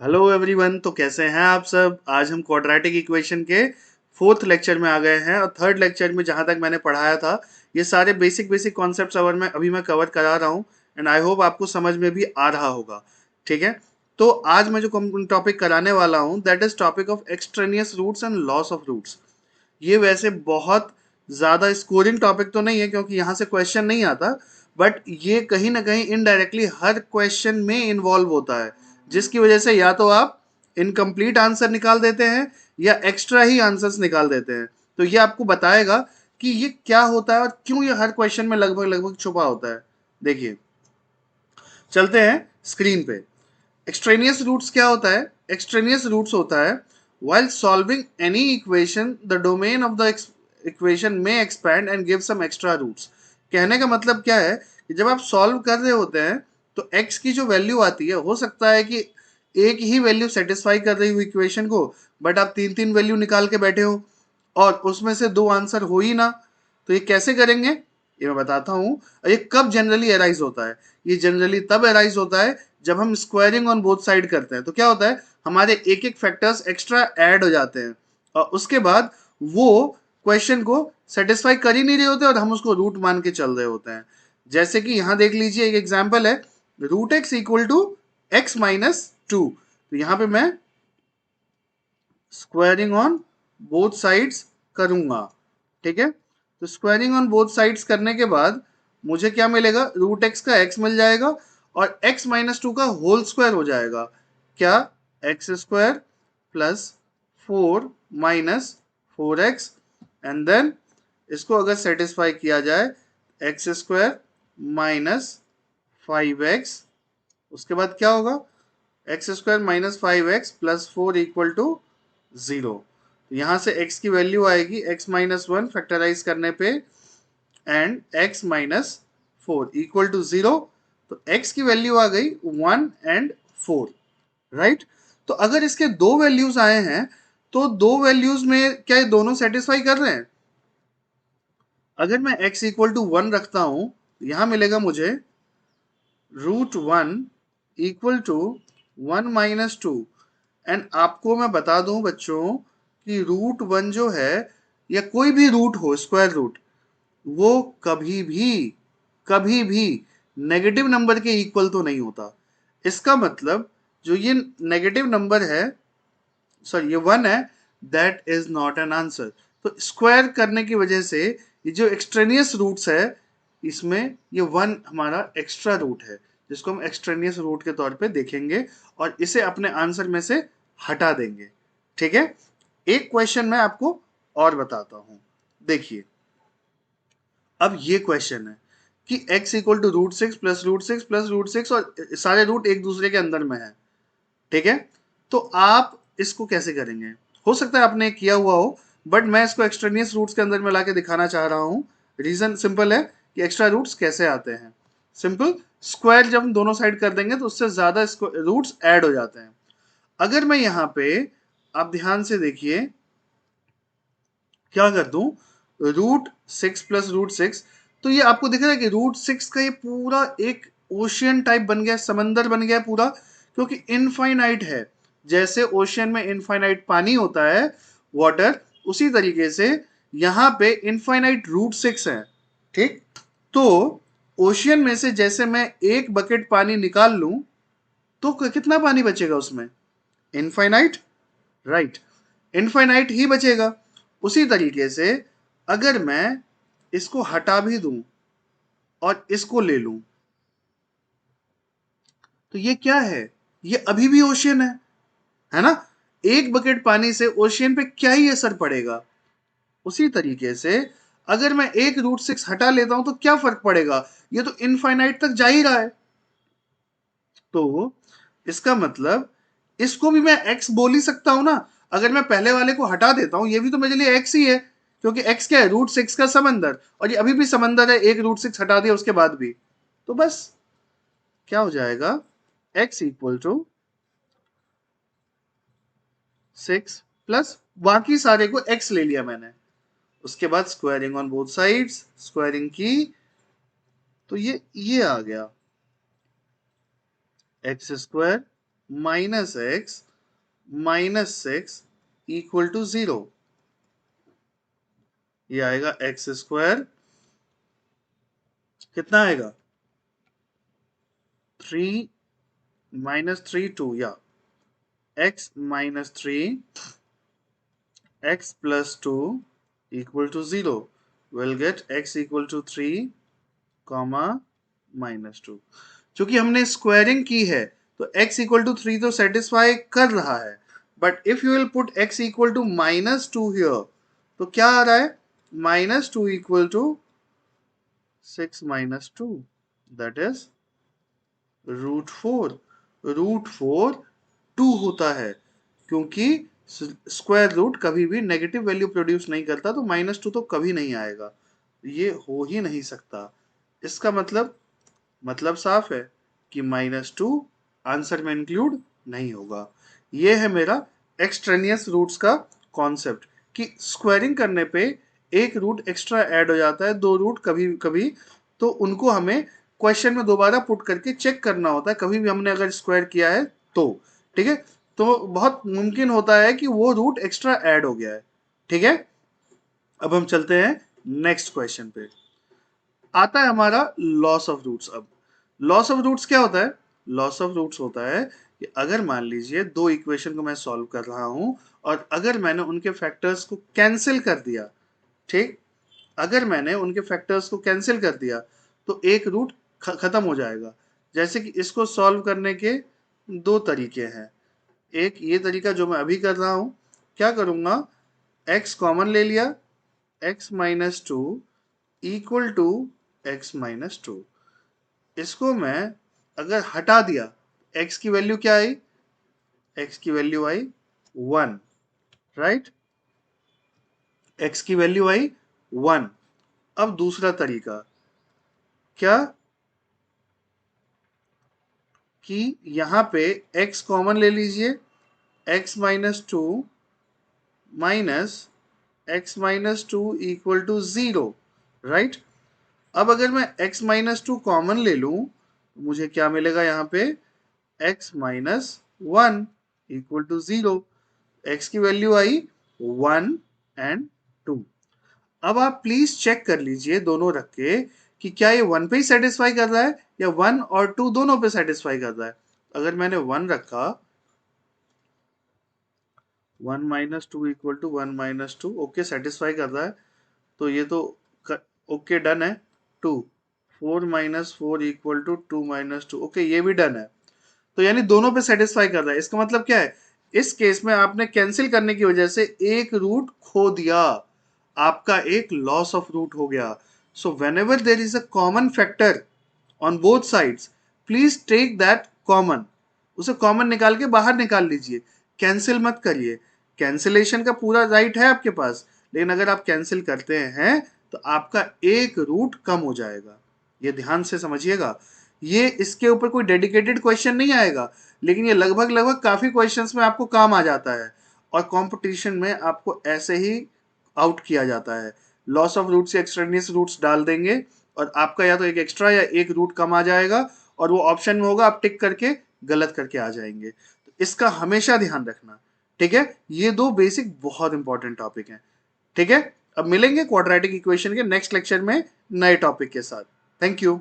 Hello everyone. तो कैसे हैं आप सब। आज हम क्वाड्रेटिक इक्वेशन के फोर्थ लेक्चर में आ गए हैं और थर्ड लेक्चर में जहां तक मैंने पढ़ाया था ये सारे बेसिक बेसिक कॉन्सेप्ट्स अभी मैं कवर करा रहा हूं एंड आई होप आपको समझ में भी आ रहा होगा। ठीक है। तो आज मैं जो टॉपिक कराने वाला हूं that is topic of extraneous roots and loss of roots. ये वैसे बहुत ज़्यादा स्कोरिंग टॉपिक तो नहीं है क्योंकि यहाँ से क्वेश्चन नहीं आता, बट ये कहीं ना कहीं इनडायरेक्टली हर क्वेश्चन में इन्वॉल्व होता है, जिसकी वजह से या तो आप इनकम्प्लीट आंसर निकाल देते हैं या एक्स्ट्रा ही आंसर्स निकाल देते हैं। तो ये आपको बताएगा कि ये क्या होता है और क्यों ये हर क्वेश्चन में लगभग लगभग छुपा होता है। देखिए, चलते हैं स्क्रीन पे। एक्सट्रेनियस रूट्स क्या होता है? एक्सट्रेनियस रूट्स होता है while solving any equation the domain of the equation may expand and give some extra roots। कहने का मतलब क्या है कि जब आप सॉल्व कर रहे होते हैं तो x की जो वैल्यू आती है हो सकता है कि एक ही वैल्यू सेटिस्फाई कर रही हो इक्वेशन को, बट आप तीन तीन वैल्यू निकाल के बैठे हो और उसमें से दो आंसर हो ही ना। तो ये कैसे करेंगे ये मैं बताता हूँ। ये कब जनरली अराइज होता है? ये जनरली तब अराइज होता है जब हम स्क्वायरिंग ऑन बोथ साइड करते हैं। तो क्या होता है, हमारे एक एक फैक्टर्स एक्स्ट्रा ऐड हो जाते हैं और उसके बाद वो क्वेश्चन को सेटिस्फाई कर ही नहीं रहे होते और हम उसको रूट मान के चल रहे होते हैं। जैसे कि यहां देख लीजिए, एक एग्जाम्पल है root x equal to x minus two. तो यहां पे मैं स्क्वायरिंग ऑन बोथ साइड्स करूंगा। ठीक है। तो स्क्वायरिंग ऑन बोथ साइड्स करने के बाद मुझे क्या मिलेगा? रूट एक्स का एक्स मिल जाएगा और एक्स माइनस टू का होल स्क्वायर हो जाएगा। क्या? X square plus four minus four x. And then इसको अगर सेटिस्फाई किया जाए, x square minus five x, उसके बाद क्या होगा? X square minus five x plus four equal to zero. तो यहां से x की वैल्यू आएगी x माइनस वन फैक्टराइज करने पे and x minus four equal to zero. तो x की वैल्यू आ गई वन एंड फोर, राइट। तो अगर इसके दो वैल्यूज आए हैं तो दो वैल्यूज में क्या ये दोनों सेटिस्फाई कर रहे हैं? अगर मैं x इक्वल टू वन रखता हूं, यहां मिलेगा मुझे root one equal to one minus two. And आपको मैं बता दूं बच्चों कि रूट वन जो है या कोई भी रूट हो स्क्वायर रूट, वो कभी भी नेगेटिव नंबर के इक्वल तो नहीं होता। इसका मतलब जो ये नेगेटिव नंबर है, सॉरी ये वन है, that is not an answer. तो स्क्वायर करने की वजह से ये जो एक्सट्रेनियस रूट्स है इसमें ये वन हमारा एक्स्ट्रा रूट है, जिसको हम एक्सट्रेनियस रूट के तौर पे देखेंगे और इसे अपने आंसर में से हटा देंगे। ठीक है। एक क्वेश्चन मैं आपको और बताता हूं। देखिए, अब ये क्वेश्चन है कि x equal to root six plus root six plus root six और सारे रूट एक दूसरे के अंदर में है। ठीक है। तो आप इसको कैसे करेंगे? हो सकता है आपने किया हुआ हो, बट मैं इसको एक्सट्रेनियस रूट्स के अंदर में लाके दिखाना चाह रहा हूं। रीजन सिंपल है कि एक्स्ट्रा रूट्स कैसे आते हैं। सिंपल, स्क्वायर जब हम दोनों साइड कर देंगे तो उससे ज्यादा रूट्स ऐड हो जाते हैं। अगर मैं यहां पे, आप ध्यान से देखिए, क्या कर दूं root six plus root six, तो ये आपको दिख रहा है कि रूट सिक्स का ये पूरा एक ओशियन टाइप बन गया, समंदर बन गया पूरा, क्योंकि इनफाइनाइट है। जैसे ओशियन में इनफाइनाइट पानी होता है, वाटर, उसी तरीके से यहां पे इनफाइनाइट रूट सिक्स है। ठीक। तो ओशियन में से जैसे मैं एक बकेट पानी निकाल लूं तो कितना पानी बचेगा उसमें? Infinite, right. इनफाइनाइट ही बचेगा। उसी तरीके से अगर मैं इसको हटा भी दूं और इसको ले लूं तो ये क्या है? ये अभी भी ओशियन है ना। एक बकेट पानी से ओशियन पे क्या ही असर पड़ेगा? उसी तरीके से अगर मैं एक रूट सिक्स हटा लेता हूं तो क्या फर्क पड़ेगा? ये तो इनफाइनाइट तक जा ही रहा है। तो इसका मतलब इसको भी मैं x बोल ही सकता हूं ना। अगर मैं पहले वाले को हटा देता हूं, ये भी तो मेरे लिए x ही है, क्योंकि x क्या है? रूट सिक्स का समंदर, और ये अभी भी समंदर है, एक रूट सिक्स हटा दिया उसके बाद भी। तो बस क्या हो जाएगा? x equal to six plus बाकी सारे को x ले लिया मैंने, उसके बाद squaring on both sides, squaring की, तो ये आ गया x square minus x minus 6 equal to 0। ये आएगा एक्स स्क्वायर, कितना आएगा 3 माइनस 3 2 या x minus 3 x plus 2 equal to 0. We'll get x equal to 3 comma minus 2। चूंकि हमने स्क्वायरिंग की है तो x equal to 3 तो सेटिस्फाई कर रहा है, but if you will put x equal to minus 2 here तो क्या आ रहा है minus 2 equal to 6 minus 2, that is √4। √4 2 होता है, क्योंकि स्क्वायर रूट कभी भी नेगेटिव वैल्यू प्रोड्यूस नहीं करता, तो -2 तो कभी नहीं आएगा, ये हो ही नहीं सकता। इसका मतलब साफ है कि -2 आंसर में इंक्लूड नहीं होगा। ये है मेरा एक्सट्रेनियस रूट्स का कॉन्सेप्ट कि स्क्वायरिंग करने पे एक रूट एक्स्ट्रा ऐड हो जाता है, दो रूट कभी कभी, तो उनको हमें क्वेश्चन में दोबारा पुट करके चेक करना होता है, कभी भी हमने अगर स्क्वायर किया है तो। ठीक है, तो बहुत मुमकिन होता है कि वो रूट एक्स्ट्रा ऐड हो गया है। ठीक है, अब हम चलते हैं नेक्स्ट क्वेश्चन पे। आता है हमारा लॉस ऑफ रूट्स। अब लॉस ऑफ रूट्स क्या होता है? लॉस ऑफ रूट्स होता है कि अगर मान लीजिए दो इक्वेशन को मैं सॉल्व कर रहा हूं और अगर मैंने उनके फैक्टर्स को कैंसिल कर दिया, ठीक, अगर मैंने उनके फैक्टर्स को कैंसिल कर दिया तो एक रूट खत्म हो जाएगा। जैसे कि इसको सॉल्व करने के दो तरीके हैं। एक ये तरीका जो मैं अभी कर रहा हूं, क्या करूंगा, x कॉमन ले लिया, x minus 2 equal to x minus 2। इसको मैं अगर हटा दिया, x की वैल्यू क्या आई, x की वैल्यू आई 1, राइट, x की वैल्यू आई 1। अब दूसरा तरीका क्या कि यहां पे x कॉमन ले लीजिए, x minus 2 minus x minus 2 equal to 0, right. अब अगर मैं x माइनस 2 कॉमन ले लूं, मुझे क्या मिलेगा यहाँ पे, x minus 1 equal to 0। x की वैल्यू आई 1 एंड 2। अब आप प्लीज चेक कर लीजिए दोनों रख के कि क्या ये 1 पे ही सेटिस्फाई कर रहा है या 1 और 2 दोनों पे सेटिस्फाई कर रहा है। अगर मैंने 1 रखा, 1 minus 2 equal to 1 minus 2, okay satisfy कर रहा है, तो ये तो ओके डन है। 2 4 minus 4 equal to 2 minus 2, okay ये भी डन है। तो यानी दोनों पे सेटिस्फाई कर रहा है। इसका मतलब क्या है, इस केस में आपने कैंसिल करने की वजह से एक रूट खो दिया, आपका एक लॉस ऑफ रूट हो गया। So whenever there is a common factor on both sides, please take that common, उसे कॉमन निकाल के बाहर निकाल लीजिए, कैंसिल मत करिए। कैंसिलेशन का पूरा राइट है आपके पास, लेकिन अगर आप कैंसिल करते हैं तो आपका एक रूट कम हो जाएगा। ये ध्यान से समझिएगा। ये इसके ऊपर कोई डेडिकेटेड क्वेश्चन नहीं आएगा, लेकिन ये लगभग लगभग काफी क्वेश्चंस में आपको काम आ जाता है और कंपटीशन में आपको ऐसे ही आउट किया जाता है। लॉस ऑफ रूट्स या एक्सट्रेनियस रूट्स डाल देंगे और आपका या तो एक एक्स्ट्रा या एक रूट कम आ जाएगा और वो ऑप्शन में होगा, आप टिक करके गलत करके आ जाएंगे। तो इसका हमेशा ध्यान रखना। ठीक है, ये दो बेसिक बहुत इंपॉर्टेंट टॉपिक हैं। ठीक है, अब मिलेंगे क्वाड्रेटिक इक्वेशन के नेक्स्ट लेक्चर में नए टॉपिक के साथ। Thank you.